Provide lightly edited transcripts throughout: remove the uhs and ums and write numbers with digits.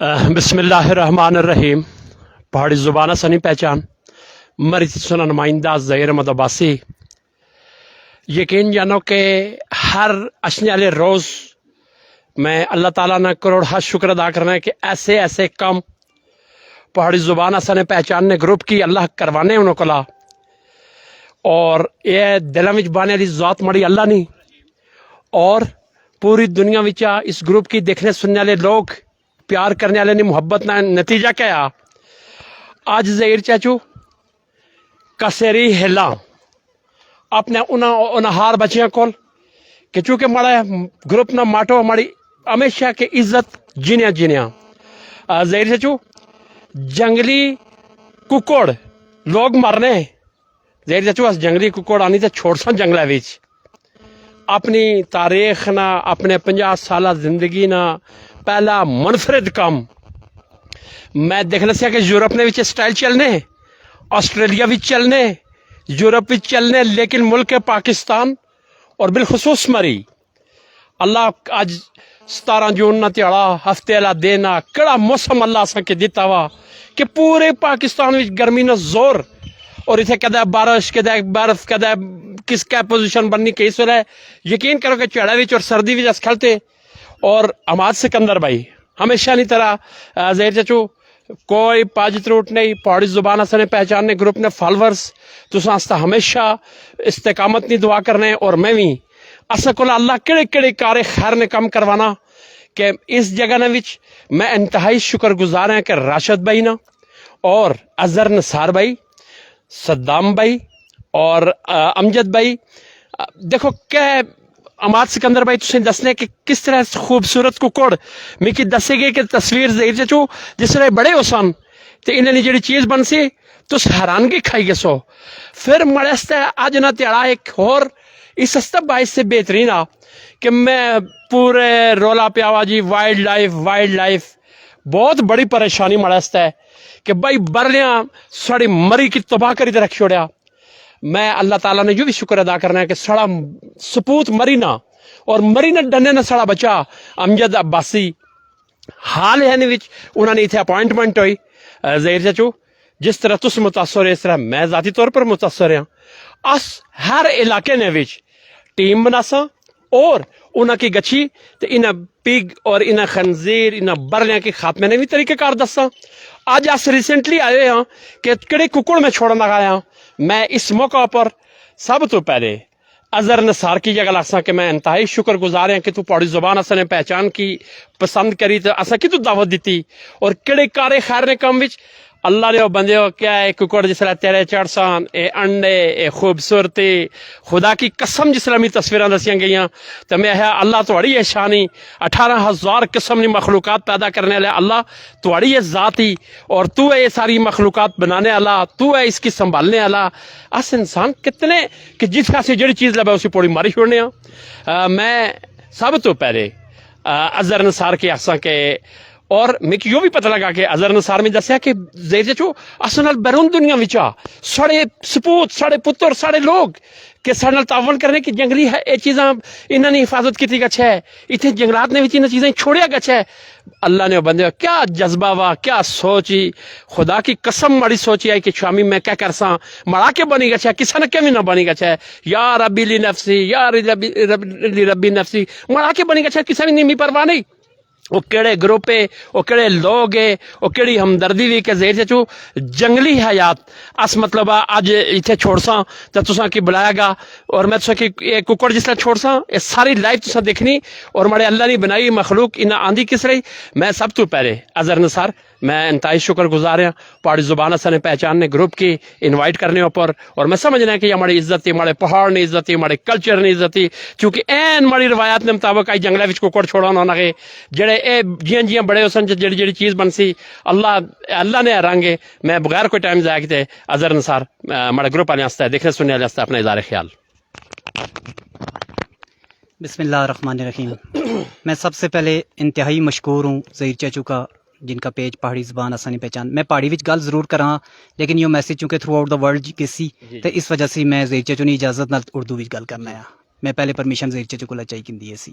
بسم اللہ الرحمن الرحیم. پہاڑی زبان سنی پہچان مری سنا نمائندہ ظہیر احمد عباسی. یقین جانو کہ ہر اشنے والے روز میں اللہ تعالیٰ نے کروڑ ہاتھ شکر ادا کرنا ہے کہ ایسے ایسے کام پہاڑی زبان سنے پہچان نے گروپ کی اللہ کروانے انہوں کو لا. اور یہ دلوں میں بانے والی ذات مڑی اللہ نہیں اور پوری دنیا وچا اس گروپ کی دیکھنے سننے والے لوگ پیار کرنے والے نے محبت نہ نتیجہ کیا آج ظہیر چاچو کسری ہلا اپنے انہار بچیاں کول کہ چونکہ مڑا گروپ نہ ماٹو ہماری ہمیشہ کے عزت جینیا جینیا. ظہیر چاچو جنگلی ککڑ لوگ مرنے ظہیر چاچو اس جنگلی ککڑ آنی تے چھوڑ سن جنگلہ ویچ اپنی تاریخ نہ اپنے 50 سالہ زندگی نہ پہلا منفرد کام میں دیکھنا سیا کہ یورپ نے وچ سٹائل چلنے آسٹریلیا وچ چلنے یورپ وچ چلنے لیکن ملک پاکستان اور بالخصوص مری اللہ اج 17 جون نہ تیڑا ہفتے والا دن کڑا موسم اللہ اساں کے دیتا وا کہ پورے پاکستان وچ گرمی نہ زور اور اتنے کدے بارش کدے برف کدے کس کا پوزیشن بننی کئی سو ہے. یقین کرو کہ چڑھا وچ اور سردی وچ اس کھلتے اور اماد سکندر بھائی ہمیشہ نہیں طرح ظہیر چاچو کوئی پاج تروٹ نہیں پہاڑی زبان اسنے پہچاننے گروپ نے فالورز تساں استا ہمیشہ استقامت نہیں دعا کرنے. اور میں بھی اسا کو اللہ کڑے کڑے کارے خیر نے کم کروانا کہ اس جگہ نے وچ میں انتہائی شکر گزار ہیں کہ راشد بھائی نا اور اظہر نثار بھائی صدام بھائی اور امجد بھائی دیکھو کہ اماد سکندر بھائی تسیں دسنے کہ کس طرح خوبصورت ککڑ میکی دسے گئے کہ تصویر ظہیر چاچو جس طرح بڑے حسن تو انہیں نے جڑی چیز بن سی تو حیرانگی کھائی گے سو پھر مڑستا ہے آج نہ تیڑا ایک اور اس سستا باعث سے بہترین کہ میں پورے رولا پیاوا جی وائلڈ لائف بہت بڑی پریشانی مڑستا ہے کہ بھائی برلیاں ساڑی مری کی تباہ کری تے رکھ چھوڑیا. میں اللہ تعالیٰ نے جو بھی شکر ادا کرنا ہے کہ سڑا سپوت مری نہ اور مری نہ ڈنے نہ سڑا بچا امجد عباسی حال ہے وچ انہوں نے اتنے اپوائنٹمنٹ ہوئی. ظہیر چاچو جس طرح تس متاثر ہے اس طرح میں ذاتی طور پر متاثر ہوں. اس ہر علاقے نے وچ ٹیم بناساں اور انہاں کی گچھی تو انہاں پگ اور انہاں خنزیر انہاں برلیاں کی خاتمے نے بھی طریقہ کار دساں. آج اس ریسنٹلی آئے ہاں کہ کڑے ککڑ میں چھوڑنا لگایا ہوں. میں اس موقع پر سب تو پہلے اظہر نثار کی جگہ لگساں کہ میں انتہائی شکر گزار ہیں کہ تو پہاڑی زبان اسنے پہچان کی پسند کری تو اسا کی تو دعوت دیتی اور کڑے کارے خیر نے کم وچ اللہ نے وہ بندے ہو کیا ہے ککڑ جس طرح تیرے چڑسان اے انڈے اے خوبصورتی خدا کی قسم جس طرح می تصویراں دسیاں گئیاں تو میں اللہ توڑی ہے شانی 18,000 قسم کی مخلوقات پیدا کرنے والے اللہ توڑی ہے ذاتی اور تو ہے یہ ساری مخلوقات بنانے والا تو ہے اس کی سنبھالنے والا. اس انسان کتنے کہ جس کا سے جڑی چیز لبے اسی پوڑی ماری چھوڑنے میں سب تو پہلے اظہر نثار کی آساں کے اور میں یوں بھی پتہ لگا کہ اظہر نثار میں دسیا کہ ظہیر چاچو اصل بیرون دنیا وچا ساڑے سپوت ساڑے پتر ساڑے لوگ کہ ساڑے نال تعاون کرنے کی جنگلی ہے یہ چیزاں انہوں نے حفاظت کی گچھ ہے اتنے جنگلات نے بھی چیزیں چھوڑیا گچھ ہے. اللہ نے بندے کیا جذبہ وا کیا سوچی خدا کی قسم مڑی سوچی آئی کہ شامی میں کیا کرساں مڑا کے بنی گچھ ہے کسی نے کمی نہ بنی گچھ ہے یا ربی لی نفسی یا ربی نفسی مڑا کے بنی گچھ ہے کسی نے نیمی پرواہ نہیں. وہ کیڑے گروپے وہ کیڑے لوگ وہ کیڑی ہمدردی بھی کہ ظہیر چاچو جنگلی حیات اس مطلب اج اتنے چھوڑ ساں تو تساں کی بلایا گا اور میں تساں کی یہ ککڑ جس طرح چھوڑ ساں یہ ساری لائف تساں دیکھنی اور مڑے اللہ نے بنائی مخلوق انہیں آندھی کس رہی. میں سب تو پہلے اظہر نثار میں انتہائی شکر گزار ہوں پہاڑی زبان اسنے پہچاننے گروپ کی انوائٹ کرنے اوپر اور میں سمجھنا ہے کہ یہ ہماری عزت تھی ہمارے پہاڑ نے عزت تھی ہمارے کلچر نے عزت تھی چونکہ این ہماری روایات نے مطابق آئی جنگلے وچ ککڑ چھوڑا نہ گئے جڑے اے جیاں جیاں بڑے حسن جڑی جڑی چیز بن سی اللہ نے رنگے. میں بغیر کوئی ٹائم ضائع کیتے اظہر نثار ہمارے گروپ والے واسطے دیکھنے سننے والے واسطے اپنا اظہار خیال. بسم اللہ الرحمن الرحیم. میں سب سے پہلے انتہائی مشکور ہوں ظہیر چاچو کا جن کا پیج پہاڑی زبان آسانی پہچان. میں پہاڑی وچ گل ضرور کراں لیکن یہ میسج چونکہ تھرو آؤٹ دا ورلڈ کسی تو اس وجہ سے میں ظہیر چاچو نے اجازت نال اردو وچ گل کرنا ہے. میں پہلے پرمیشن ظہیر چاچو کو چاہیے سی.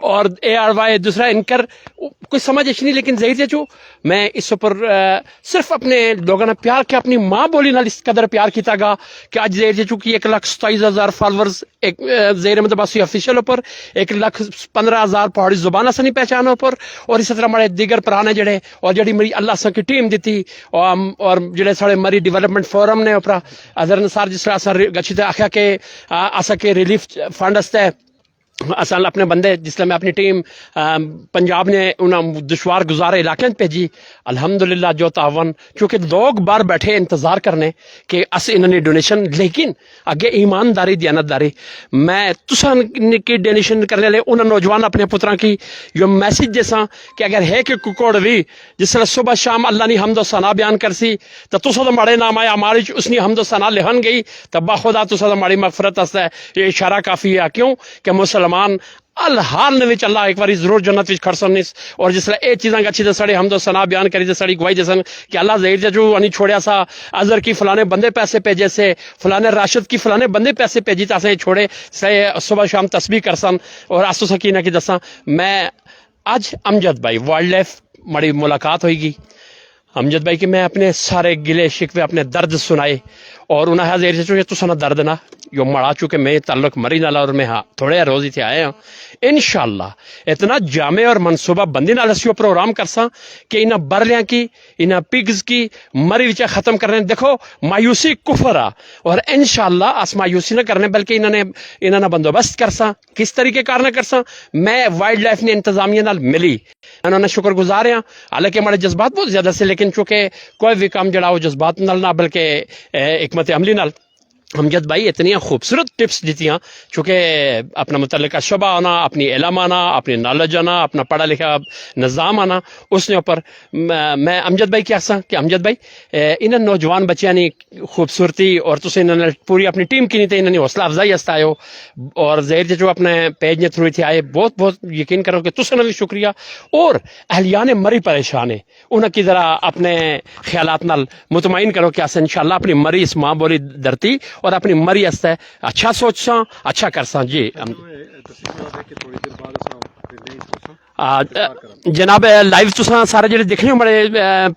اور ARY دوسرا انکر کوئی سمجھ نہیں لیکن ظہیر چچو میں اس پر صرف اپنے لوگوں نے پیار کیا اپنی ماں بولی نال اس قدر پیار کیتا گا کہ اج ظہیر چچو کی 1,27,000 فالوورز ایک ظہیر احمد عباسی آفیشیل پر 1,15,000 پہاڑی زبان سنی پہچانوں پر اور اس طرح ہمارے دیگر پرانے جڑے اور جڑی میری اللہ سا کی ٹیم دیتی اور جڑے سارے مری ڈیولپمنٹ فورم نے اوپر اظہر نثار جس طرح اثر گچھی تے آخیا کہ اسا کے ریلیف فنڈ استے اصل اپنے بندے جس میں اپنی ٹیم پنجاب نے انہوں دشوار گزار علاقے بھیجی الحمدللہ جو تعاون کیونکہ لوگ باہر بیٹھے انتظار کرنے کہ اس انہوں نے ڈونیشن لیکن اگے ایمانداری دیانتداری میں تسان کی ڈونیشن کرنے لے انہوں نوجوان اپنے پتران کی یہ میسیج جیسا کہ اگر ہے کہ ککوڑ بھی جس طرح صبح شام اللہ نے حمد و ثنا بیان کرسی تو تسا تو ماڑے نام آیا ہماری اس نے حمد و ثنا لہن گئی تو باخدا تسا تو ماڑی مغفرت ہے یہ اشارہ کافی ہے کیوں کہ مسلمان الحال نے اللہ ایک باری ضرور جنت وچ کھڑسن اور جس طرح اے چیزاں اچھی تے سڑے حمد و ثنا بیان کری تے سڑی گواہی جسن کہ اللہ ظہیر چچو نہیں چھوڑیا سا اظہر کی فلانے بندے پیسے بھیجے سے فلانے راشد کی فلانے بندے پیسے بھیجی تا سے چھوڑے سے صبح شام تسبیح کرسن اور آسو سکینہ کی دساں میں آج امجد بھائی وائلڈ لائف مڑی ملاقات ہوئی گی امجد بھائی کہ میں اپنے سارے گلے شکوے اپنے درد سنائے اور انہیں ظہیر چچو یہ تو سنا درد نہ جو مڑا چکے میں تعلق مری نالا اور میں ہاں تھوڑے روز ہی تھے آئے ہیں انشاءاللہ اتنا جامع اور منصوبہ بندی نال اسی پروگرام کرساں کہ انہاں برلیاں کی انہاں پگز کی مری وچ ختم کرنے دیکھو مایوسی کفر آ اور انشاءاللہ اس مایوسی نہ کرنے بلکہ انہاں نے بندوبست کرساں کس طریقے کار نہ کرساں میں وائلڈ لائف نے انتظامیہ نال ملی انہوں نے شکر گزار ہیں حالانکہ ہمارے جذبات بہت زیادہ سے لیکن چونکہ کوئی بھی کام جڑا وہ جذبات نال نہ بلکہ حکمت عملی نال امجد بھائی اتنی خوبصورت ٹپس دیتی ہیں چونکہ اپنا متعلقہ شعبہ آنا اپنی علم آنا اپنی نالج آنا اپنا پڑھا لکھا نظام آنا اس نے اوپر میں امجد بھائی کیا سا کہ امجد بھائی انہوں نوجوان بچیاں نے خوبصورتی اور تسے انہوں نے پوری اپنی ٹیم کی نہیں تھے انہوں نے حوصلہ افزائی ہستا آئے ہو اور ظہیر جو اپنے پیج نے تھرو تھے آئے بہت بہت یقین کرو کہ تسے بھی شکریہ اور اہلیان مری پریشان ہے انہوں کی ذرا اپنے خیالات نال مطمئن کرو کہ اسے انشاءاللہ اپنی مری اس ماں بولی دھرتی اور اپنی مری استے اچھا سوچساں اچھا کرساں جی جناب لائیو تساں سارے جڑے دیکھنے بڑے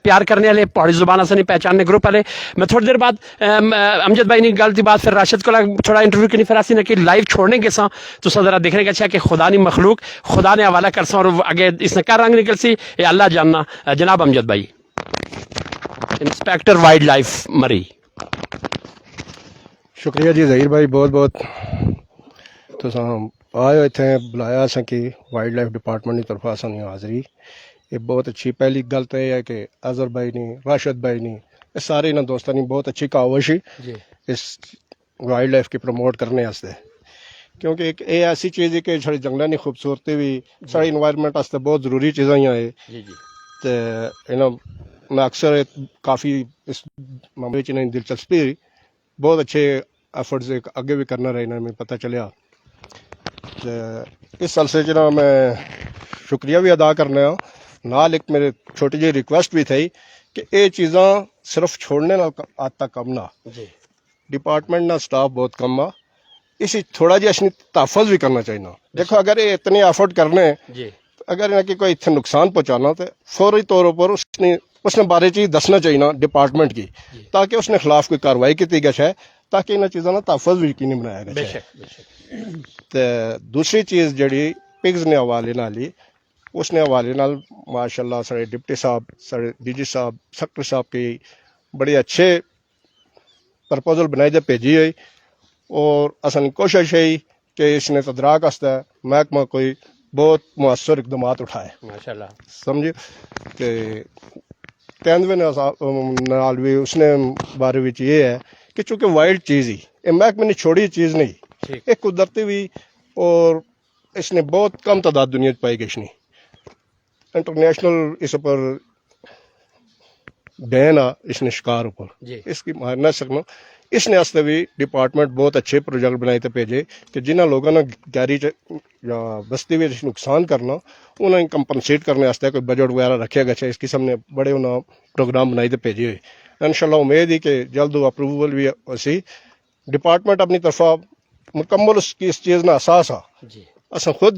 پیار کرنے والے پہاڑی زبان سے نہیں پہچاننے گروپ والے میں تھوڑی دیر بعد امجد بھائی نے گل دی بات پھر راشد کو تھوڑا انٹرویو کرنی پھر اسی نے کہ لائیو چھوڑنے کے ساں تو ذرا دیکھنے کا اچھا کہ خدا نے مخلوق خدا نے حوالہ کرساں اور آگے اس نے کیا رنگ نکل سی یہ اللہ جاننا جناب امجد بھائی انسپیکٹر وائلڈ لائف مری شکریہ جی ظہیر بھائی بہت بہت تو آئے اتنے بلایا سا کہ وائلڈ لائف ڈپارٹمنٹ کی طرف آسان حاضری یہ بہت اچھی پہلی گل تو یہ ہے کہ اظہر بھائی نے راشد بھائی نے یہ سارے انہوں دوستوں نے بہت اچھی کاوش ہی اس وائلڈ لائف کی پروموٹ کرنے واسطے کیونکہ ایک یہ ایسی چیز ہے کہ ساری جنگلوں کی خوبصورتی بھی ساری انوائرمنٹ واسطے بہت ضروری چیزاں ہی ہیں تو میں اکثر کافی اس معاملے چ دلچسپی بہت اچھے ایفرٹس اگے بھی کرنا رہے میں پتہ چلیا اس سلسلے چ میں شکریہ بھی ادا کرنا ہوں نال ایک میرے چھوٹی جی ریکویسٹ بھی تھی کہ یہ چیزاں صرف چھوڑنے آج تک کم نہ ڈپارٹمنٹ نہ سٹاف بہت کم آ اسی تھوڑا جہا اس نے تحفظ بھی کرنا چاہیے دیکھو اگر یہ اتنے ایفرٹ کرنے اگر انہیں کہ کوئی اتنے نقصان پہنچانا تو فوری طور پر اس نے بارے چیز دسنا چاہیے ڈپارٹمنٹ کی تاکہ اس نے خلاف کوئی کاروائی کی گئی ہے تاکہ انہیں چیزوں کا تحفظ بھی یقینی بنایا گیا تو دوسری چیز جڑی پگز نے حوالے نال لی اس نے حوالے نال ماشاء اللہ سارے ڈپٹی صاحب سارے ڈی جی صاحب سیکٹری صاحب کی بڑے اچھے پرپوزل بنائی دے بھیجی ہوئی اور اصل کوشش ہے کہ اس نے تدراک واسطے محکمہ کوئی بہت مؤثر اقدامات اٹھائے ماشاء اللہ سمجھے کہ تیندوے نال بھی اس نے بارے میں یہ ہے کہ چونکہ وائلڈ چیز ہی یہ محکمے نے چھوڑی چیز نہیں ایک قدرتی بھی اور اس نے بہت کم تعداد دنیا پائی گئی نہیں انٹرنیشنل اس پر بین آ اس نے شکار اوپر اس کی مار نہ سکنا اس نے واسطے بھی ڈپارٹمنٹ بہت اچھے پروجیکٹ بنائے تھے بھیجے کہ جنہوں لوگوں نے گیری یا بستی میں نقصان کرنا انہیں کمپنسیٹ کرنے واسطے کوئی بجٹ وغیرہ رکھے گئے اس قسم نے بڑے انہوں پروگرام بنائے تھے بھیجے ہوئے انشاءاللہ امید ہی کہ جلد اپروول بھی اسی ڈپارٹمنٹ اپنی طرف مکمل اس چیز نہ احساس آ اصل خود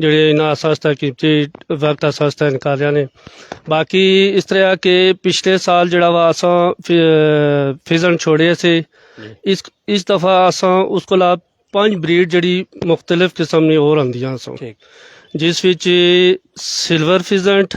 ਜਿਹੜੇ ਇਹਨਾਂ ਸਸਤਾ ਕੀਮਤੀ ਵਕਤ ਸਸਤਾ ਨਿਕਾਲਿਆ ਨੇ ਬਾਕੀ ਇਸ ਤਰ੍ਹਾਂ ਕਿ ਪਿਛਲੇ ਸਾਲ ਜਿਹੜਾ ਵਾ ਅਸਾਂ ਫਿਜ਼ਨ ਛੋੜੇ ਸੀ ਇਸ ਦਫਾ ਅਸਾਂ ਉਸ ਕੋਲ 5 ਬਰੀਡ ਜਿਹੜੀ ਮੁxtਲਿਫ ਕਿਸਮ ਦੀ ਹੋਰ ਆਉਂਦੀਆਂ ਸਨ ਜਿਸ ਵਿੱਚ ਸਿਲਵਰ ਫਿਜ਼ੈਂਟ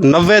90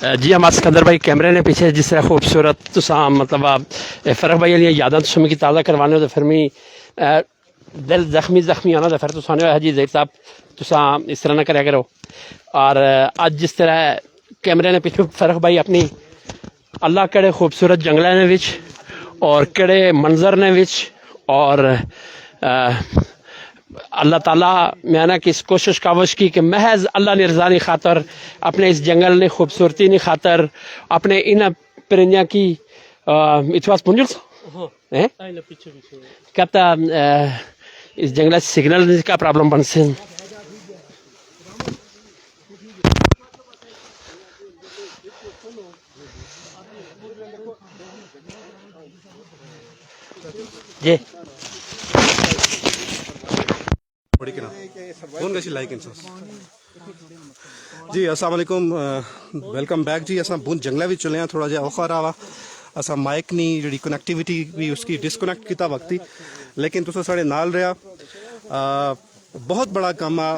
جی ہمارا سکندر بھائی کیمرے نے پیچھے جس طرح خوبصورت تساں مطلب فرق بھائی علیاں یاداں تساں کی تازہ کروانے ہو تو پھر میں دل زخمی ہونا تو پھر تساں نے حجی زید صاحب تساں اس طرح نہ کریا کرو. اور اج جس طرح کیمرے نے پیچھے فرق بھائی اپنی اللہ کڑے خوبصورت جنگلوں نے وچ اور کڑے منظر نے وچ اور اللہ تعالیٰ میں نے کس کوشش کاوش کی کہ محض اللہ نے رضا نی خاطر اپنے اس جنگل نے خوبصورتی نی خاطر اپنے ان پرندیاں کی اتواس پنجل کہتا اس جنگل سگنل کا پرابلم بن سے جی جی السلام علیکم ویلکم بیک جی اصا بن جنگلے بھی چلے ہیں تھوڑا جہا اوکھا رہا وا اصا مائک نہیں جڑی کنیکٹیوٹی بھی اس کی ڈسکنیکٹ کیتا وقتی لیکن تسا ساڑے نال رہا بہت بڑا کام آ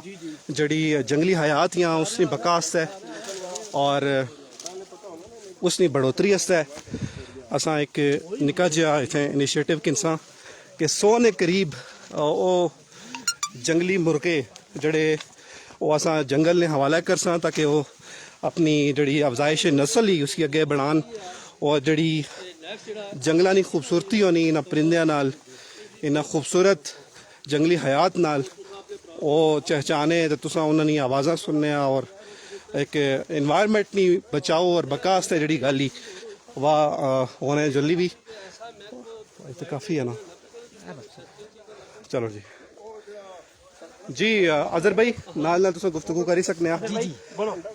جڑی جنگلی حیات یا اس نے بقا ہے اور اس نے بڑھوتری ہے اصا ایک نکا جہا اتنے انیشیٹو کنساں کہ 100 نے قریب او جنگلی مرغے جڑے وہ اساں جنگل نے حوالہ کرساں تاکہ وہ اپنی جڑی افزائش نسل ہی اس کی اگے بڑھان اور جڑی جنگلاں دی خوبصورتی ہونی انہاں پرندیاں نال انہاں خوبصورت جنگلی حیات نال وہ چہچانے تے تساں انہاں دی آوازاں سننے اور ایک انوائرمنٹ نی بچاؤ اور بقا واسطے جڑی گل ہی واہ ہونے جلی بھی تو کافی ہے نا. چلو جی جی اظہر بھائی نال نال تساں گفتگو کری سکنے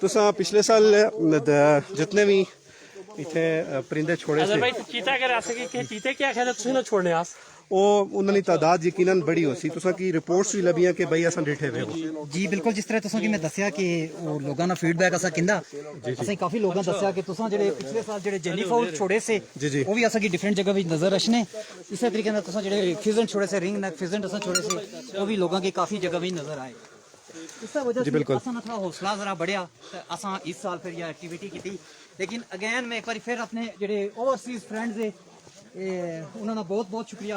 تساں پچھلے سال جتنے بھی اتنے پرندے چھوڑے سے چیتا کر سکے کہ چیتے کیا خیال ہے تساں نہ چھوڑنے آس وہ انہوں نے تعداد یقیناً بڑی ہو سی تساں کی رپورٹس بھی لبیاں کہ بھائی اساں ڈٹھے ہوئے ہو. جی بالکل جس طرح تساں کی میں دسیا کہ وہ لوگاں دا فیڈ بیک اساں کیندا اساں کافی لوگاں دسیا کہ تساں جڑے پچھلے سال جڑے جیلی فاؤل چھوڑے سے وہ بھی اساں کی ڈیفرنٹ جگہ وچ نظر رشنے اسی طریقے نال تساں جڑے فیزنٹ چھوڑے سے رنگ نیک فیزنٹ اساں چھوڑے سے وہ بھی لوگاں کی کافی جگہ وچ نظر آئے. اس وجہ سے اساں تھوڑا حوصلہ ذرا بڑھیا تے اساں اس سال پھر یہ ایکٹیویٹی کیتی. لیکن اگین میں ایک بار پھر اپنے جڑے اوورسیز فرینڈز ہے انہاں دا بہت بہت شکریہ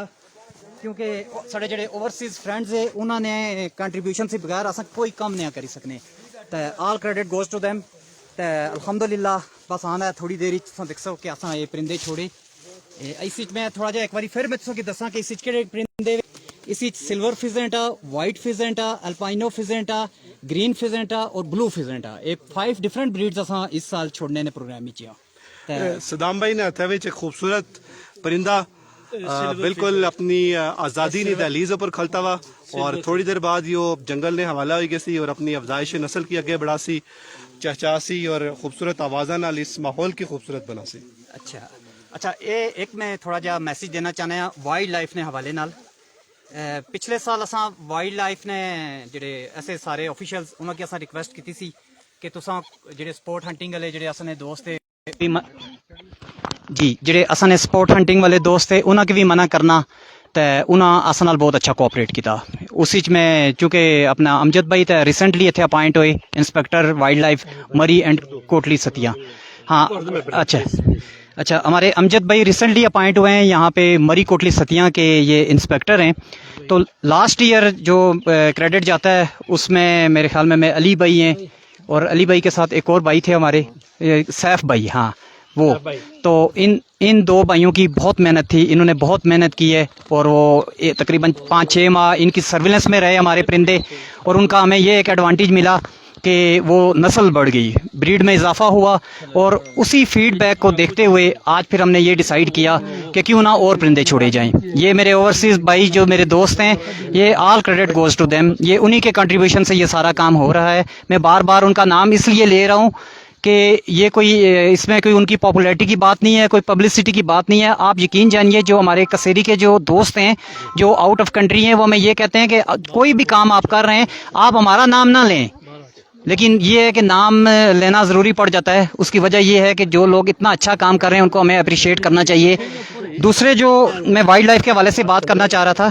کیونکہ سارے جڑے اوورسیز فرینڈز ہے انہوں نے کنٹریبیوشن سے بغیر اساں کوئی کام نہیں کری سکنے تے all credit goes to them تے الحمدللہ بس آنا ہے تھوڑی دیر تساں دیکھ سو کہ اساں یہ پرندے چھوڑے اس میں تھوڑا جہا ایک بار پھر میں تساں کی دساں کہ اس کہڑے پرندے اس سلور فیزنٹ آ وائٹ فیزنٹ آ الپائنو فیزنٹ آ گرین فیزنٹ آ اور بلو فیزنٹ آ یہ 5 ڈفرنٹ بریڈز اساں اس سال چھوڑنے نے پروگرام وچ صدام بھائی نے ہتھے وچ ایک خوبصورت پرندہ بالکل اپنی آزادی نے دہلیز پر کھلتا ہوا اور تھوڑی دیر بعد یہ جنگل نے حوالہ ہوئی گئی سی اور اپنی افزائش نسل کی اگے بڑھا سی چہچا سی اور خوبصورت آوازاں نال اس ماحول کی خوبصورت بنا سی. اچھا ایک میں تھوڑا جہا میسج دینا چاہنا ہاں وائلڈ لائف نے حوالے نال. پچھلے سال اساں وائلڈ لائف نے جڑے ایسے سارے آفیشلز انہاں کی اساں ریکویسٹ کیتی سی کہ تساں جڑے سپورٹ ہنٹنگ والے جڑے اساں نے دوست جی جڑے اساں نے سپورٹ ہنٹنگ والے دوست تھے انہاں کی بھی منع کرنا تے انہاں اساں نال بہت اچھا کوآپریٹ کیتا. اس وچ میں چونکہ اپنا امجد بھائی تے ریسنٹلی ایتھے اپوائنٹ ہوئے inspector wildlife Murree and Kotli Sattian. ہاں اچھا ہمارے امجد بھائی ریسنٹلی اپوائنٹ ہوئے ہیں یہاں پہ مری کوٹلی ستیاں کے یہ انسپیکٹر ہیں. تو لاسٹ ایئر جو کریڈٹ جاتا ہے اس میں میرے خیال میں علی بھائی ہیں اور علی بھائی کے ساتھ ایک اور بھائی تھے ہمارے سیف بھائی. ہاں وہ تو ان 2 بھائیوں کی بہت محنت تھی انہوں نے بہت محنت کی ہے اور وہ تقریباً 5-6 ماہ ان کی سرویلنس میں رہے ہمارے پرندے اور ان کا ہمیں یہ ایک ایڈوانٹیج ملا کہ وہ نسل بڑھ گئی بریڈ میں اضافہ ہوا اور اسی فیڈ بیک کو دیکھتے ہوئے آج پھر ہم نے یہ ڈیسائیڈ کیا کہ کیوں نہ اور پرندے چھوڑے جائیں. یہ میرے اوورسیز بھائی جو میرے دوست ہیں یہ all credit goes to them یہ انہی کے کنٹریبیوشن سے یہ سارا کام ہو رہا ہے. میں بار بار ان کا نام اس لیے لے رہا ہوں کہ یہ کوئی اس میں کوئی ان کی پاپولیرٹی کی بات نہیں ہے کوئی پبلسٹی کی بات نہیں ہے. آپ یقین جانیے جو ہمارے کسیری کے جو دوست ہیں جو آؤٹ آف کنٹری ہیں وہ ہمیں یہ کہتے ہیں کہ کوئی بھی کام آپ کر رہے ہیں آپ ہمارا نام نہ لیں لیکن یہ ہے کہ نام لینا ضروری پڑ جاتا ہے. اس کی وجہ یہ ہے کہ جو لوگ اتنا اچھا کام کر رہے ہیں ان کو ہمیں اپریشیٹ کرنا چاہیے. دوسرے جو میں وائلڈ لائف کے حوالے سے بات کرنا چاہ رہا تھا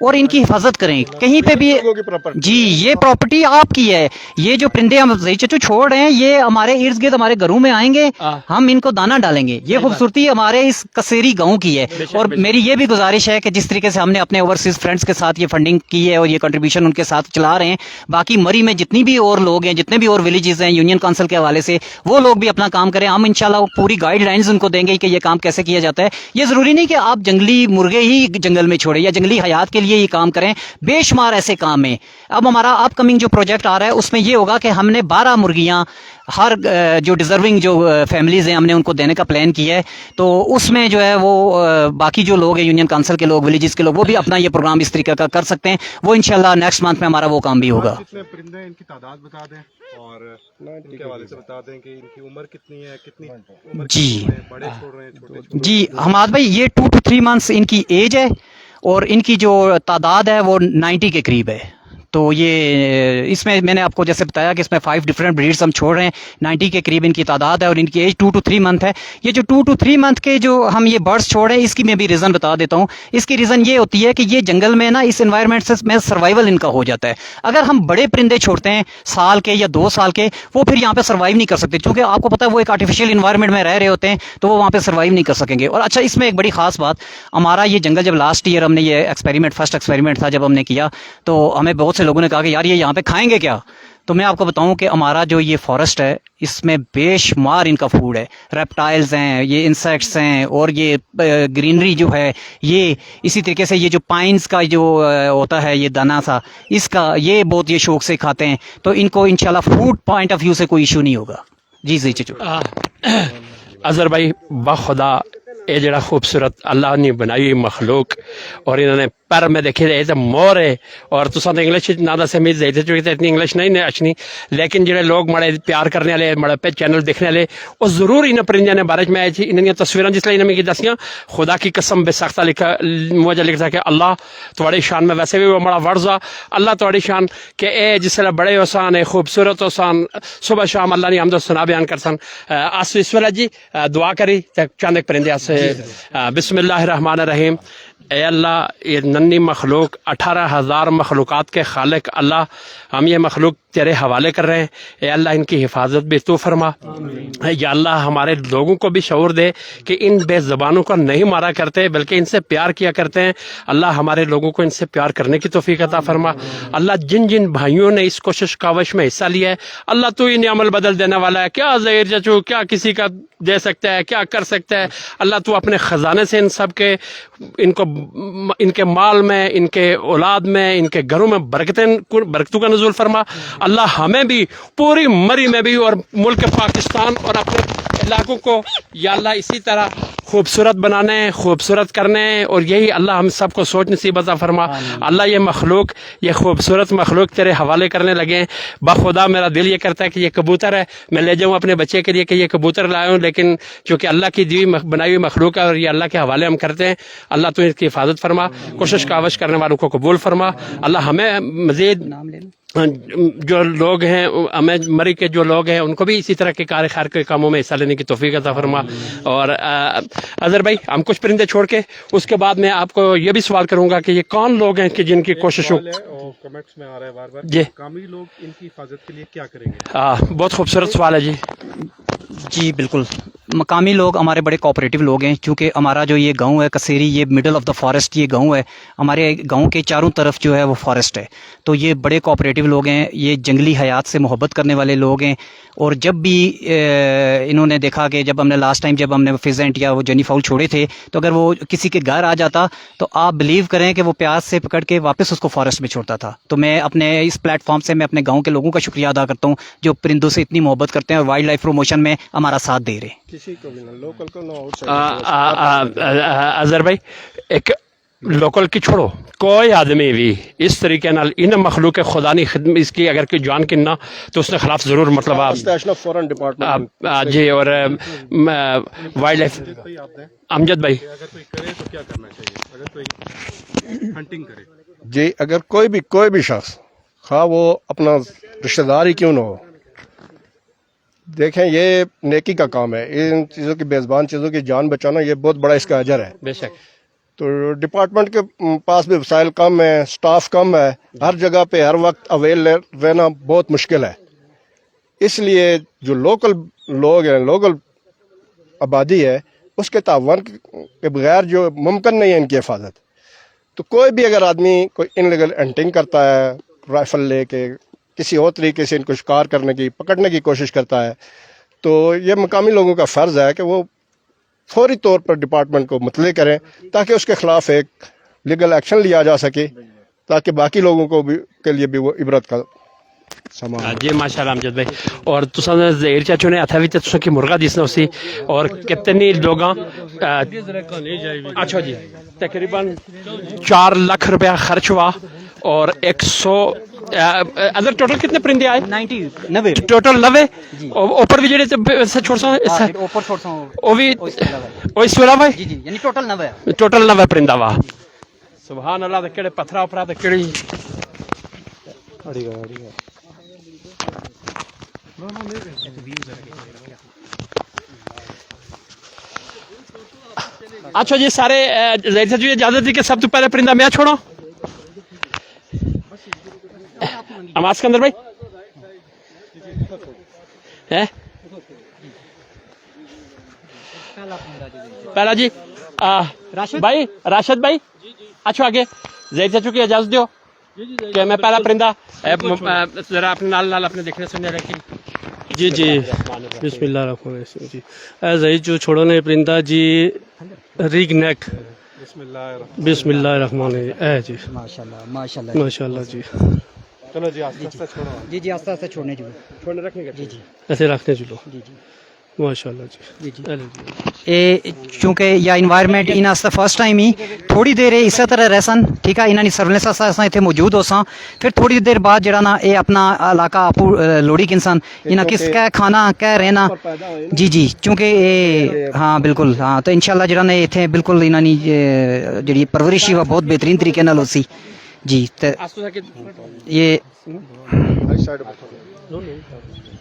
اور ان کی حفاظت کریں. کہیں پہ بھی لوگوں کی property. جی یہ پراپرٹی آپ کی ہے. یہ جو پرندے ہم ظہیر چچو چھوڑ رہے ہیں یہ ہمارے ارد گرد ہمارے گھروں میں آئیں گے, ہم ان کو دانا ڈالیں گے. یہ خوبصورتی ہمارے اس کسیری گاؤں کی ہے. اور میری یہ بھی گزارش ہے کہ جس طریقے سے ہم نے اپنے اوورسیز فرینڈس کے ساتھ یہ فنڈنگ کی ہے اور یہ کنٹریبیوشن ان کے ساتھ چلا رہے ہیں, باقی مری میں جتنی بھی اور لوگ ہیں, جتنے بھی اور ولیجز ہیں یونین کونسل کے حوالے سے, وہ لوگ بھی اپنا کام کریں. ہم انشاءاللہ پوری گائیڈ لائنز ان کو دیں گے کہ یہ کام کیسے کیا جاتا ہے. یہ ضروری نہیں کہ آپ جنگلی مرغے ہی جنگل میں چھوڑیں یا جنگلی حیات کے لیے یہ کام کریں, بے شمار ایسے کام ہیں. اب ہمارا اپ کمنگ جو پروجیکٹ آ رہا ہے اس میں یہ ہوگا کہ ہم نے 12 مرغیاں ہر جو ڈیزرونگ جو فیملیز ہیں ہم نے ان کو دینے کا پلان کیا ہے. تو اس میں جو ہے وہ باقی جو لوگ ہیں یونین کونسل کے لوگ, ولیجز کے لوگ, وہ بھی اپنا یہ پروگرام اس طریقے کا کر سکتے ہیں. وہ انشاءاللہ نیکسٹ منتھ میں ہمارا وہ کام بھی ہوگا. کتنے پرندے ہیں ان کی تعداد بتا دیں اور ان کے حوالے سے بتا دیں کہ ان کی عمر کتنی ہے, کتنی عمر جی بڑے چھوڑ رہے ہیں, چھوٹے چھوڑ جی حماد بھائی یہ 2 to 3 months ان کی ایج ہے اور ان کی جو تعداد ہے وہ 90 کے قریب ہے. تو یہ اس میں نے آپ کو جیسے بتایا کہ اس میں 5 ڈفرینٹ بریڈز ہم چھوڑ رہے ہیں. 90 کے قریب ان کی تعداد ہے اور ان کی ایج 2 to 3 month ہے. یہ جو 2 to 3 month کے جو ہم یہ برڈس چھوڑ رہے ہیں اس کی میں بھی ریزن بتا دیتا ہوں. اس کی ریزن یہ ہوتی ہے کہ یہ جنگل میں نا اس انوائرمنٹ سے میں سروائیول ان کا ہو جاتا ہے. اگر ہم بڑے پرندے چھوڑتے ہیں سال کے یا 2 سال کے, وہ پھر یہاں پہ سروائیو نہیں کر سکتے, کیونکہ آپ کو پتا ہے وہ ایک آرٹیفیشیل انوائرمنٹ میں رہ رہے ہوتے ہیں, تو وہ وہاں پہ سروائیو نہیں کر سکیں گے. اور اچھا اس میں ایک بڑی خاص بات, ہمارا یہ جنگل جب لاسٹ ایئر ہم نے یہ ایکسپیریمنٹ فرسٹ ایکسپیریمنٹ تھا جب ہم نے کیا, تو ہمیں بہت سے لوگوں نے کہا کہ یار یہ یہاں پہ کھائیں گے کیا. تو میں آپ کو بتاؤں کہ ہمارا جو یہ فارسٹ ہے اس میں بے شمار ان کا فوڈ ہے. ریپٹائلز ہیں, یہ انسیکٹس ہیں, اور یہ گرینری جو ہے, یہ اسی طریقے سے یہ جو پائنز کا جو ہوتا ہے یہ دانا سا, اس کا یہ بہت یہ شوق سے کھاتے ہیں. تو ان کو انشاءاللہ فوڈ پوائنٹ آف ویو سے کوئی ایشو نہیں ہوگا. جی جی چچو. اظہر بھائی بخدا یہ جڑا خوبصورت اللہ نے بنائی ہوئی مخلوق, اور انہوں نے پر میں دیکھے یہ تو مور ہے, اور تو ساتھ انگلش نہ دس امید دیتے چونکہ اتنی انگلش نہیں اچھنی, لیکن جڑے لوگ مڑے پیار کرنے والے مڑے پہ چینل دیکھنے والے وہ ضرور ان پرندے نے بارے میں آئی تھی. انہوں نے تصویریں جس لیے انہیں دسیاں, خدا کی قسم بے سختہ لکھا مجھے لکھتا کہ اللہ تھوڑی شان میں, ویسے بھی وہ بڑا ورز آ اللہ تھوڑی شان کہ اے جس طرح بڑے حسان ہے خوبصورت حسان, صبح شام اللہ نے حمد و ثنا بیان کر سن. آس اس ویلے جی دعا کری چند ایک پرندے سے. بسم اللہ الرحمن الرحیم. اے اللہ یہ ننھی مخلوق 18,000 مخلوقات کے خالق اللہ, ہم یہ مخلوق تیرے حوالے کر رہے ہیں. اے اللہ ان کی حفاظت بھی تو فرما. یا اللہ ہمارے لوگوں کو بھی شعور دے کہ ان بے زبانوں کو نہیں مارا کرتے بلکہ ان سے پیار کیا کرتے ہیں. اللہ ہمارے لوگوں کو ان سے پیار کرنے کی توفیق عطا فرما. اللہ جن جن بھائیوں نے اس کوشش کاوش میں حصہ لیا ہے اللہ تو انہیں عمل بدل دینے والا ہے. کیا ظہیر چچو کیا کسی کا دے سکتا ہے, کیا کر سکتا ہے. اللہ تو اپنے خزانے سے ان سب کے ان کو ان کے مال میں, ان کے اولاد میں, ان کے گھروں میں برکتوں کا نزول فرما. اللہ ہمیں بھی پوری مری میں بھی اور ملک پاکستان اور اپنے علاقوں کو یا اللہ اسی طرح خوبصورت بنانے, خوبصورت کرنے, اور یہی اللہ ہم سب کو سوچ نصیب عطا فرما. اللہ یہ مخلوق, یہ خوبصورت مخلوق تیرے حوالے کرنے لگے ہیں. بخدا میرا دل یہ کرتا ہے کہ یہ کبوتر ہے میں لے جاؤں اپنے بچے کے لیے کہ یہ کبوتر لایا ہوں, لیکن چونکہ اللہ کی دی بنائی ہوئی مخلوق ہے اور یہ اللہ کے حوالے ہم کرتے ہیں. اللہ تو اس کی حفاظت فرما, کوشش کاوش کرنے والوں کو قبول فرما. اللہ ہمیں مزید جو لوگ ہیں ہمیں مری کے جو لوگ ہیں ان کو بھی اسی طرح کے کار خیر کے کاموں میں حصہ لینے کی توفیق عطا فرما. اور اظہر بھائی ہم کچھ پرندے چھوڑ کے اس کے بعد میں آپ کو یہ بھی سوال کروں گا کہ یہ کون لوگ ہیں کہ جن کی کوششوں کمنٹس میں آ رہا ہے بار بار, جی مقامی لوگ ان کی حفاظت کے لیے کیا کریں گے؟ بہت خوبصورت سوال ہے جی. جی بالکل, مقامی لوگ ہمارے بڑے کوآپریٹو لوگ ہیں. چونکہ ہمارا جو یہ گاؤں ہے کسیری, یہ مڈل آف دا فارسٹ یہ گاؤں ہے. ہمارے گاؤں کے چاروں طرف جو ہے وہ فارسٹ ہے, تو یہ بڑے کوآپریٹو لوگ ہیں. یہ جنگلی حیات سے محبت کرنے والے لوگ ہیں. اور جب بھی انہوں نے دیکھا کہ جب ہم نے لاسٹ ٹائم جب ہم نے فیزنٹ یا وہ جنی فاؤل چھوڑے تھے, تو اگر وہ کسی کے گھر آ جاتا تو آپ بلیو کریں کہ وہ پیاس سے پکڑ کے واپس اس کو فارسٹ میں چھوڑتا تھا. تو میں اپنے اس پلیٹ فارم سے میں اپنے گاؤں کے لوگوں کا شکریہ ادا کرتا ہوں جو پرندوں سے اتنی محبت کرتے ہیں اور وائلڈ لائف پروموشن میں ہمارا ساتھ دے رہے ہیں. کسی کو بھی نہ لوکل کو نہ آؤٹ سائڈ. اظہر بھائی ایک لوکل کی چھوڑو, کوئی آدمی بھی اس طریقے نال ان مخلوق خدا نے خدمت اس کی اگر کوئی جان کننا تو اس کے خلاف ضرور مطلب فورن ڈپارٹمنٹ جی. اور وائلڈ لائف امجد بھائی اگر کوئی کرے تو کیا کرنا چاہیے؟ اگر کوئی ہنٹنگ کرے جی, اگر کوئی بھی شخص خواہ وہ اپنا رشتہ دار ہی کیوں نہ ہو, دیکھیں یہ نیکی کا کام ہے. ان چیزوں کی بے زبان چیزوں کی جان بچانا یہ بہت بڑا اس کا اجر ہے. بے شک تو ڈپارٹمنٹ کے پاس بھی وسائل کم ہیں، سٹاف کم ہے، ہر جگہ پہ ہر وقت اویل رہنا بہت مشکل ہے. اس لیے جو لوکل لوگ ہیں، لوکل آبادی ہے، اس کے تعاون کے بغیر جو ممکن نہیں ہے ان کی حفاظت. تو کوئی بھی اگر آدمی کوئی انلیگل ہنٹنگ کرتا ہے رائفل لے کے، کسی اور طریقے سے ان کو شکار کرنے کی، پکڑنے کی کوشش کرتا ہے، تو یہ مقامی لوگوں کا فرض ہے کہ وہ فوری طور پر ڈپارٹمنٹ کو مطلع کریں تاکہ اس کے خلاف ایک لیگل ایکشن لیا جا سکے، تاکہ باقی لوگوں کو بھی کے لیے بھی وہ عبرت کا سامان. جی ماشاء اللہ امجد بھائی. اور تساں زہیر چاچو نے اتھا بھی تے تساں کی مرغا دسنا اسی اور کتنی لوگاں اچھا جی تقریباً 4 لاکھ روپیہ خرچ ہوا اور 100 اندر ٹوٹل کتنے پرندے آئے؟ 90 ٹوٹل 90. اوپر بھی جڑے چھوڑ سا اوپر چھوڑ سا وہ بھی وہ اس والا بھائی جی جی یعنی ٹوٹل 90 ہے. ٹوٹل 90 پرندہ وا. سبحان اللہ. تے کہڑے پتھرا اوپرا تے کہڑی اچھا جی سارے زید صاحب جی اجازت دی کہ سب تو پہلے پرندہ میں چھوڑا اما سکندر بھائی پہلا جی بھائی راشد بھائی اچھا آگے زید چاچو کی اجازت دیو کہ میں پہلا پرندہ ذرا اپنے نال اپنے دیکھنے سننے رکھی. جی جی بسم اللہ الرحمن الرحیم. جی اے ضعیف جو چھوڑو نے پرندہ جی ریگ نیک. بسم اللہ الرحمن الرحیم. اے جی ماشاءاللہ ماشاءاللہ ماشاءاللہ جی. چلو جی آستہ آستہ چھوڑو. جی جی آستہ آستہ چھوڑنے رکھنے جی جی ایسے رکھنے چلو. جی جی ماشاءاللہ جی. چونکہ یا انوائرمنٹ انہاں استا فرسٹ ٹائم ہی تھوڑی دیر اسی طرح رہسن ٹھیک ہے انہاں دی سرویلنس اساں ایتھے موجود ہوساں پھر تھوڑی دیر بعد جڑا نا اے اپنا علاقہ آپو لوڑی کنسن انہاں کس کا کھانا کہہ رہنا جی جی چونکہ اے ہاں بالکل ہاں تو انشاءاللہ جڑا نا ایتھے بالکل انہاں دی جڑی پرورش ہے بہت بہترین طریقے نال ہوسی جی تے یہ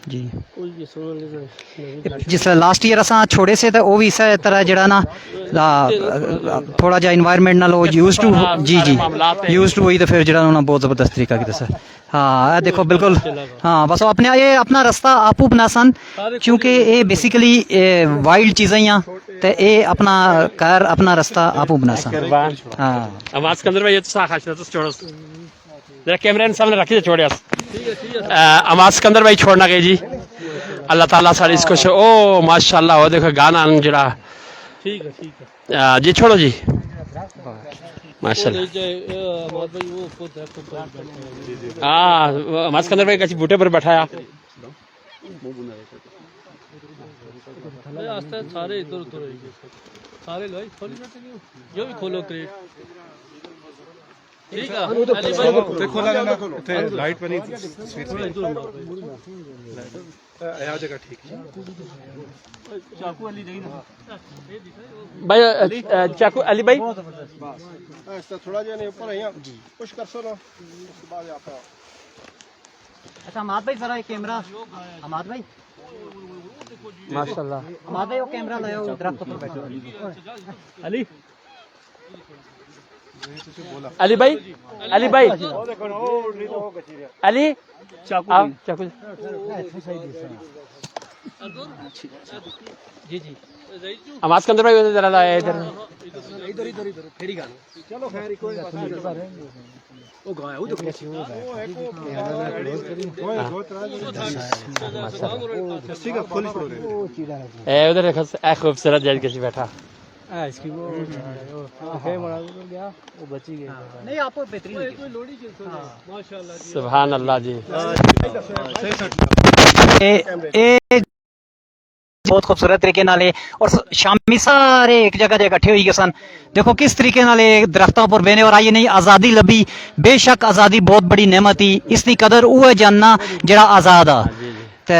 جی جس لاسٹ ایئر اساں چھوڑے سے تے او بھی اسی طرح جڑا نا تھوڑا جا انوائرمنٹ نال یوز ٹو جی جی یوز ٹو ہوئی تے پھر جڑا انہاں بہت زبردست طریقہ کیتا سر. ہاں دیکھو بالکل ہاں بس اپنے یہ اپنا رستہ آپو بنا سن کیونکہ یہ بیسیکلی وائلڈ چیزیں ہیں تے اے اپنا گھر اپنا رستہ آپو بنا سن. ہاں آواز سکندر بھائی تو سا خاص تو چھوڑو ذرا کیمرے سامنے رکھی چھوڑیا. آواز سکندر بھائی چھوڑنا گئے جی. اللہ تعالیٰ ساری اس کو او ماشاءاللہ وہ دیکھو گانا جڑا جی چھوڑو جی ماشاءاللہ. ہاں آواز سکندر بھائی کسی بوٹے پر بٹھایا. سارے ادھر ادھر سارے جو بھی کھولو کریٹ ٹھیک ہے. لائٹ بنی آ جگہ ٹھیک بھائی چاکو علی بھائی تھوڑا جہا نہیں اوپر ہے کچھ کر سو نا اس کے بعد آپ اچھا حماد بھائی ذرا کیمرہ حماد بھائی ماشاءاللہ حماد بھائی وہ کیمرہ لے آؤ درخت پر بیٹھو علی علی بھائی علی بھائی علی چاکو چاکو جی جی آواز سکندر بھائی ذرا لایا ادھر ادھر ادھر ادھر پھیری گانا چلو خیر کوئی بات نہیں وہ گایا وہ دیکھو اے ادھر دیکھو اے خوبصورت جج کسی بیٹھا اس کی وہ گیا وہ بچی گئی نہیں آپ بہترین ماشاءاللہ سبحان اللہ جی. بہت خوبصورت طریقے نال اور شامی سارے ایک جگہ دے اکٹھے ہوئی گئے سن. دیکھو کس طریقے نال درختوں پر بہنے اور آئیے نہیں آزادی لبی. بے شک آزادی بہت بڑی نعمت ہی اس کی قدر وہ جاننا جڑا آزاد آ تے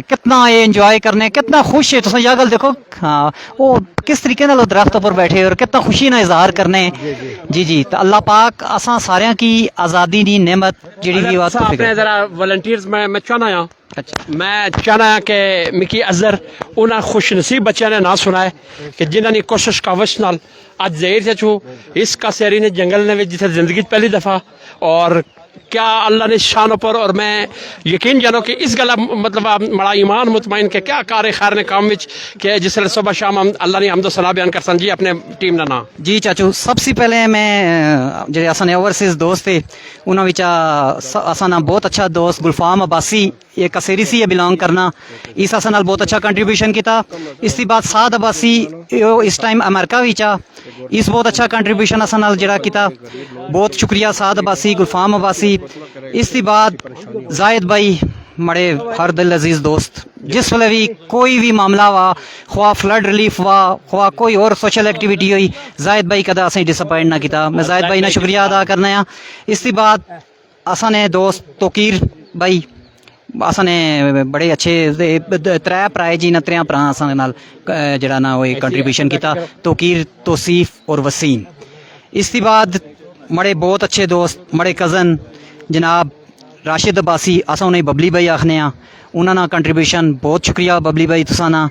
کتنا یہ انجوائے کرنے کتنا خوش ہے. تساں یہ گل دیکھو ہاں وہ کس طریقے نال درختوں پر بیٹھے اور کتنا خوشی نہ اظہار کرنے. جی جی تو اللہ پاک اساں سارے کی آزادی دی نعمت جڑی بھی اپنے ذرا والنٹیئرز میں چاہنا ہوں میں چاہنا کہ مکی اظہر انہاں خوش نصیب بچیاں نے نہ سنائے کہ جنہاں نے کوشش کاوش نال اج زہیر چچو اس کا سیری نے جنگل نے جتھے زندگی پہلی دفعہ اور کیا اللہ نے شان پر اور میں یقین جانو کہ اس گلا مطلب بڑا ایمان مطمئن کہ کیا کار خیر نے کام وچ کہ جس نے صبح شام اللہ نے حمد و ثنا بیان کرسن جی اپنے ٹیم دا نام جی چاچو سب سے پہلے میں جڑے اساں اوورسیز دوست تھے انہاں وچا اساں نا بہت اچھا دوست گلفام عباسی یہ کسیری سی بلانگ کرنا اس اساں نال بہت اچھا کنٹریبیوشن کیتا اس کے بعد سعد عباسی اس ٹائم امریکہ وچا اس بہت اچھا کنٹریبیوشن اساں نال جڑا کیتا بہت شکریہ سعد عباسی گلفام عباسی اس کے بعد زاہد بھائی مڑے ہر دل عزیز دوست جس ویلے بھی کوئی بھی معاملہ وا خواہ فلڈ ریلیف وا خواہ کوئی اور سوشل ایکٹیویٹی ہوئی زاہد بھائی کدا اسیں ڈسپوائنٹ نہ کیتا میں زاہد بھائی نے شکریہ ادا کرنا ہے اس کے بعد اساں نے دوست توقیر بھائی اساں نے بڑے اچھے ترے پرائے جی نہ تریاں پرا اساں نال جڑا نا وہ کنٹریبیوشن کیتا توقیر توصیف اور وسیم اس کے بعد مڑے بہت اچھے دوست مڑے کزن جناب راشد عباسی اساں انہیں ببلی بھائی آخنے ہاں انہاں نا کنٹریبیوشن بہت شکریہ ببلی بھائی تساں نا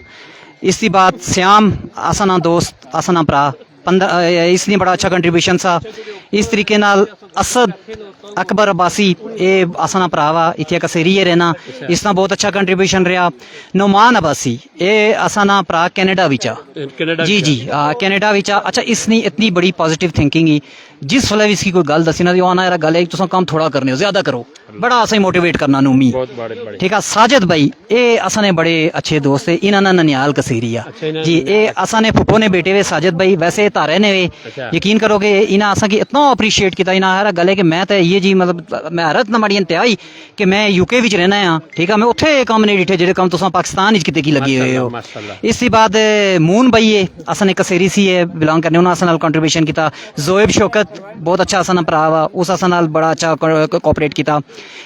اس کے بعد سیام اساں نا دوست اساں نا پرا 15 اس نے بڑا اچھا کنٹریبیوشن سا اس طریقے نال اسد اکبر عباسی اے اساں نا پرا وا اتھے کسیری رہنا اس نا بہت اچھا کنٹریبیوشن رہا نعمان عباسی اے اساں نا پرا کینیڈا وچا جی جی کینیڈا وچا اچھا اس نے اتنی بڑی پازیٹیو تھنکنگ ہی جس ویلے اس کی کوئی گل دسی نا دی آنا یار گل ہے تساں کام تھوڑا کرنے ہو زیادہ کرو بڑا اسیں موٹیویٹ کرنا نومی ٹھیک ہے ساجد بھائی اے اساں نے بڑے اچھے دوست ہیں انہاں نا ننیال کسیری جی اے اساں نے پھپھو نے بیٹے وے ساجد بھائی ویسے تارے نے وے یقین کرو کہ انہاں اساں کی اتنا اپریشیٹ کیتا انہاں ہر گل ہے کہ میں تے یہ جی مطلب میں حیرت نہ مڑی انتہائی کہ میں یو کے وچ رہنا ہاں ٹھیک ہے میں اوتھے کام نہیں ڈٹھے جڑے کام تساں پاکستان وچ کتے کی لگے ہوئے ہو اس کے بعد مون بھائی ہے اساں نے کسیری سی ہے بلانگ کرنے انہاں اساں نال کنٹریبیوشن کیتا زویب شوکت بہت اچھا اساں نال پرا وا اس اساں نال بڑا اچھا کوآپریٹ کیتا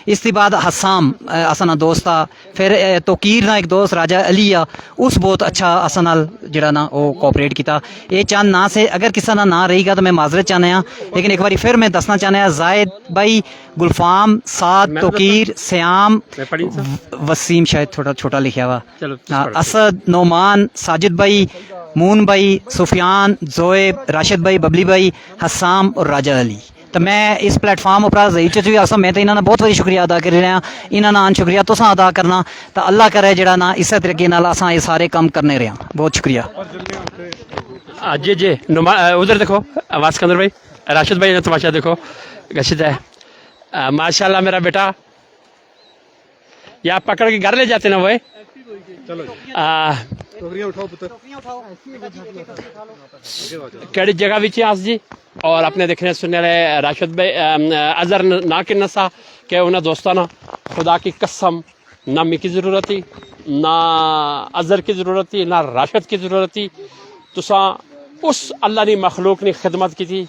اس کے بعد حسام اساں نا دوست آ پھر توقیر نا ایک دوست راجہ علی آ اس بہت اچھا اساں نال جڑا نا وہ کوآپریٹ کیتا یہ چند نا سے اگر کسی نا نہ رہی گا تو میں معذرت چاہنا ہاں لیکن ایک باری پھر میں دسنا چاہنا ہاں زاہد بھائی گلفام سعد توقیر سیام وسیم شاید تھوڑا چھوٹا لکھا ہوا اسد نعمان ساجد بھائی مون بھائی سفیان زویب راشد بھائی ببلی بھائی حسام اور راجہ علی تو میں اس پلیٹ فارم پر ظہیر چچو آسا میں تو انہوں نے بہت بڑی شکریہ ادا کر رہا انہوں نے شکریہ تساں ادا کرنا تو اللہ کرے جڑا نا اسی طریقے نال اساں یہ سارے کام کرنے رہے ہیں بہت شکریہ جی جی ادھر دیکھو آواز اسکندر بھائی راشد بھائی نے تماشا دیکھو گشت ہے ماشاء اللہ میرا بیٹا یہ آپ پکڑ کے گھر لے جاتے نا وہ کیڑی جگہ بھی آس جی اور اپنے دیکھنے سننے والے راشد بھائی اظہر نہ کہ نسا کہ انہیں دوستانہ خدا کی قسم نہ می کی ضرورت تھی نہ اظہر کی ضرورت تھی نہ راشد کی ضرورت تھی تساں اس اللہ نے مخلوق نے خدمت کی تھی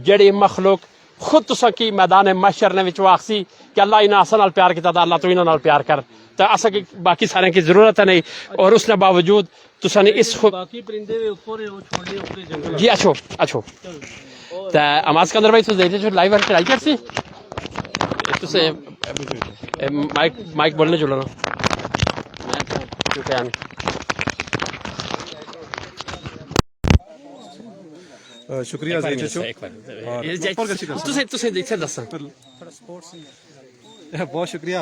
جڑی مخلوق خود تساں کی میدان محشر نے وچ آخسی کہ اللہ انہیں اساں نال پیار کیتا تھا اللہ تو انہاں نال پیار کر تو اساں کی باقی سارے کی ضرورت ہے نہیں اور اس نے باوجود تساں نے اس خود جی اچھو اچھو تو آواز اسکندر بھائی تو دیکھتے جو لائیو ٹرائی کر سی تسے مائک بولنے چلو نا شکریہ بہت شکریہ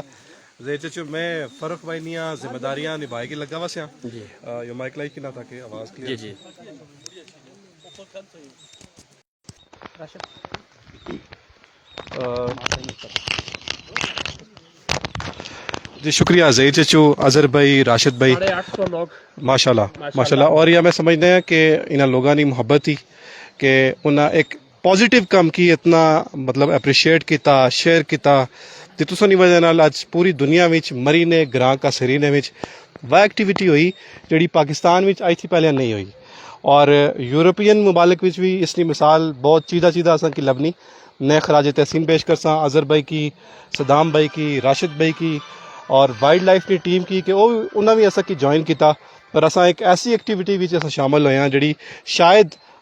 زید چچو میں فرق بھائی نیاں ذمہ داریاں نبھائے کی لگا واسیاں یہ مائک لائک کی نہ تاکہ آواز کلیئر جی جی شکریہ زید چچو اظہر بھائی راشد بھائی ماشاء اللہ اور یہ میں سمجھتے ہیں کہ انہاں لوگوں نے محبت ہی کہ انہاں ایک پازیٹیو کم کی اتنا مطلب اپریشیٹ کیتا شیئر کیتا تے تساں دی وجہ نال اج پوری دنیا وچ مری نے گراں کا سرینے وچ وہ ایکٹیویٹی ہوئی جڑی پاکستان وچ آئی تھی پہلے نہیں ہوئی اور یورپین ممالک وچ بھی اس کی مثال بہت چیدہ اساں کی لبنی میں خراج تحسین پیش کرساں اظہر بھائی کی صدام بھائی کی راشد بھائی کی اور وائلڈ لائف کی ٹیم کی کہ انہاں بھی اساں کی جوائن کیتا اور اساں ایک ایسی ایکٹیویٹی وچ اساں شامل ہوئے ہیں جڑی شاید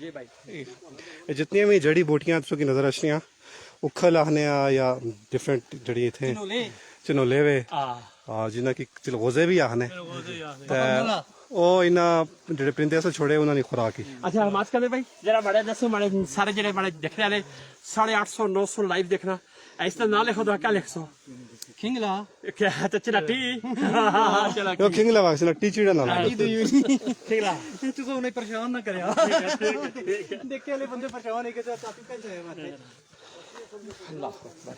جی بھائی یہ جتنی بھی جڑی بوٹیاں تسوں کی نظر اشنیاں اکھل آخنے یا ڈفرینٹ جڑی تھے چنولے وے جنہ کی چلغوزے بھی آخنے وہ انہاں جڑے پرندے اسے چھوڑے انہاں نے خوراک کی. اچھا حماس کدر بھائی ذرا بڑے دسو بڑے سارے جڑے بڑے دیکھنے والے 850 900 لائیو دیکھنا ایسا نہ لکھو تو کیا لکھ سو کھنگلا کیا تو چنٹی چلو وہ کنگ لوا سے ٹی چیڑا نہ لانا. ٹھیک ہے تو انہیں پریشان نہ کریا دیکھے والے بندے پریشان ہے کہ کافی پہنچ ہے بات اللہ اکبر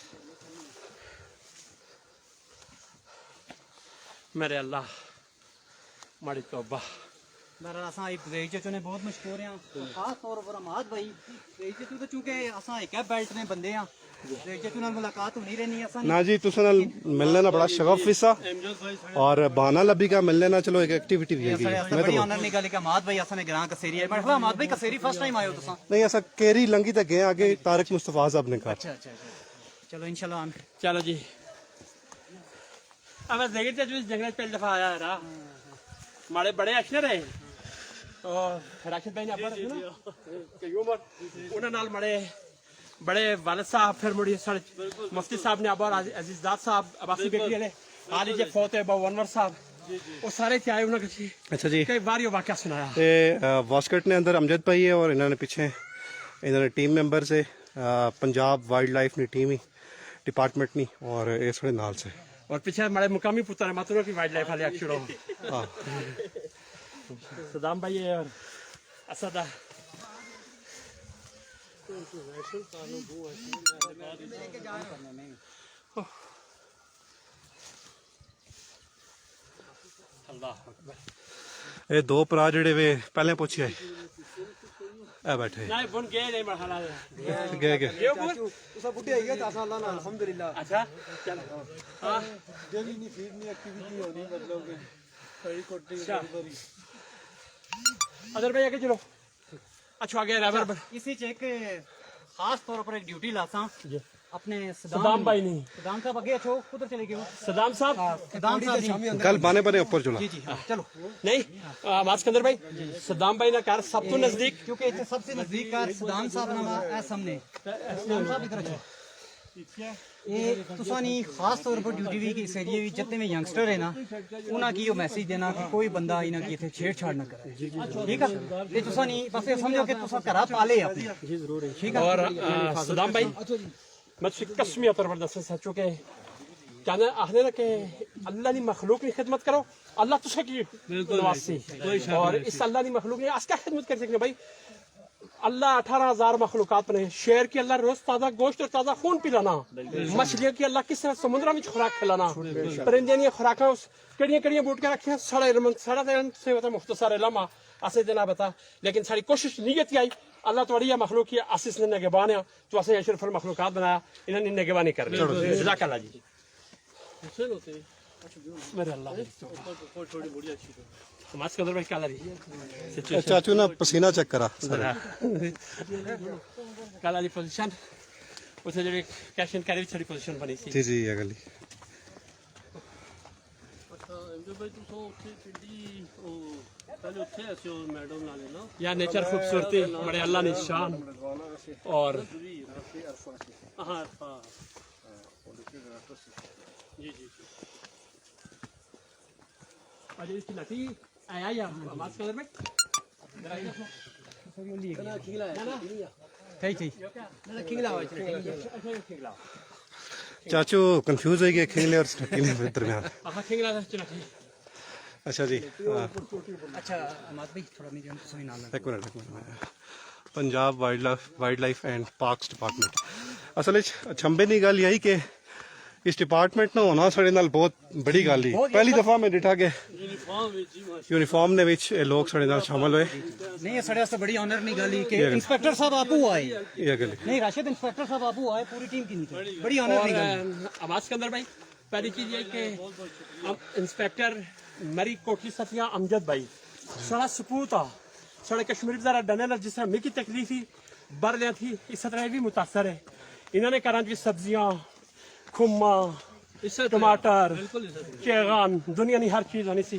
میرے اللہ ماڑی توبہ. بہرحال اساں ایک زئی چچو نے بہت مشکور ہیں خاص طور پر اماد بھائی زئی چچو تو چونکہ اساں ایک بیلٹ میں بندے ہیں زئی چچو نال ملاقات ہونی رہنی اساں نا جی تساں نال ملنے نا بڑا شغف وسا اور بہانہ لبی کا ملنے نا چلو ایک ایکٹیویٹی بھی ہے. میں بڑی تو آنر نہیں گل کہ اماد بھائی اساں نے گراں کسیری ہے مرحبا اماد بھائی کسیری فرسٹ ٹائم آئے ہو تساں. نہیں ایسا کیری لنگی تے گئے آگے طارق مصطفیٰ صاحب نے کہا. اچھا چلو انشاءاللہ چلو جی اب دیکھیں چچو اس جنگل پہلی دفعہ آیا ہے نا ماڑے بڑے اچھے رہے اور راشد بھائی نے ابا رکھنا کہ عمر انہاں نال مڑے بڑے والد صاحب پھر مڑی سارے مفتی صاحب نے ابا عزیز داد صاحب عباسی بیکری والے عالی جے فوت ہے ابا انور صاحب وہ سارے تھے آئے انہوں نے اچھا جی کئی بار یہ واقعہ سنایا. واسکٹ نے اندر امجد بھائی ہے اور انہوں نے پیچھے انہوں نے ٹیم ممبر سے پنجاب وائلڈ لائف نے ٹیم ہی ڈپارٹمنٹ نہیں اور اس تھوڑے نال سے اور پیچھے ہمارے مقامی پتر ہے ماتوروں کی وائلڈ لائف والے اکشروں صدام بھائی اور اسد اللہ یہ دو پرا جڑے وے پہلے پوچھے اے بیٹھے نہیں بن گئے نہیں مرحلہ ہے گئے گئے یہ بن اسا بڈھے آئی گیا تا اللہ نال الحمدللہ اچھا چلو ہاں ڈیلی نہیں فیڈ نہیں ایکٹیویٹی ہونی مطلب کہ ساری کوٹی بری ادھر بھائی آگے چلو اچھا آگے رابر اسی چیک خاص طور پر ایک ڈیوٹی لاساں اپنے صدام بھائی نہیں صدام صاحب اگے اچھو کدھر چلے گئے ہو صدام صاحب صدام صاحب جی گل بانے بانے اوپر چلا. جی چلو نہیں آواز سکندر بھائی صدام بھائی نے کہا سب تو نزدیک کیونکہ اتنے سب سے نزدیک کار صدام صاحب نام ہے سامنے صدام صاحب ادھر اچھو یہ تساں نہیں خاص طور پر ڈیوٹی بھی کہ اس ایریے بھی جتنے میں ینگسٹر ہے نا انہاں کی یہ میسج دینا کہ کوئی بندہ انہاں کی اتنے چھیڑ چھاڑ نہ کرے ٹھیک ہے یہ تساں نہیں بس یہ سمجھو کہ تساں گھر پالے اپنے جی ضرور ٹھیک ہے. اور صدام بھائی میں قسمی طور پر دس سچوں کہ کہنا آخنے نا کہ اللہ کی مخلوق کی خدمت کرو اللہ تسے کی نواسی اور اس اللہ کی مخلوق نے اس کا خدمت کر سکتے بھائی اللہ 18,000 مخلوقات بنے شیر کی اللہ روز تازہ گوشت اور تازہ خون پلانا مچھلیاں کی اللہ کس طرح سمندر میں خوراک کھلانا پرندے نے خوراک کڑیاں کڑیاں بوٹ کے رکھے سڑے سے مختصر لمحہ اسے دینا بتا لیکن ساری کوشش نیت آئی اللہ تھوڑی ہے مخلوق کی آسیس نے نگہبان ہے تو اسے اشرف المخلوقات بنایا انہوں نے نگہبانی کر رہی جزاک اللہ جی میرے اللہ ہمارے قدر بھائی کیا رہی چاچو نا پسینہ چیک کرا کالا جی پوزیشن اسے جب کیشن کری چھڑی پوزیشن بنی تھی جی جی اگلی یا نیچر خوبصورتی بڑے اللہ نے شان اور جی جی اجے اس کی لٹی آیا یا آواز کلر میں چاچو کنفیوز ہوئی گئے کھینگلے اور سٹکیلے کے درمیان. اچھا جی اچھا اماد بھائی تھوڑا میری سوئی نام ایک minute Punjab wildlife and parks department اصل چھمبے کی گل یہی کہ اس ڈپارٹمنٹ نہ ہونا سارے نال بہت بڑی گل ہی پہلی دفعہ میں ڈٹھا کہ یونیفارم نے وچ لوگ سارے نال شامل ہوئے نہیں سارے واسطے بڑی آنر نہیں گل ہی کہ انسپیکٹر صاحب آپو آئے یہ گل نہیں راشد انسپیکٹر صاحب آپو آئے پوری ٹیم کی نہیں بڑی آنر نہیں گل آواز کے اندر بھائی پہلی چیز یہ کہ انسپیکٹر میری کوٹھی ستیاں امجد بھائی سڑا سپوت آ سڑے کشمیر ذرا ڈنے جس طرح میری تکلیف ہی بڑھ لیا تھی اس طرح بھی متاثر ہے انہوں نے کہا جی سبزیاں کھما ٹماٹر چیغان دنیا نہیں ہر چیز ہونی سی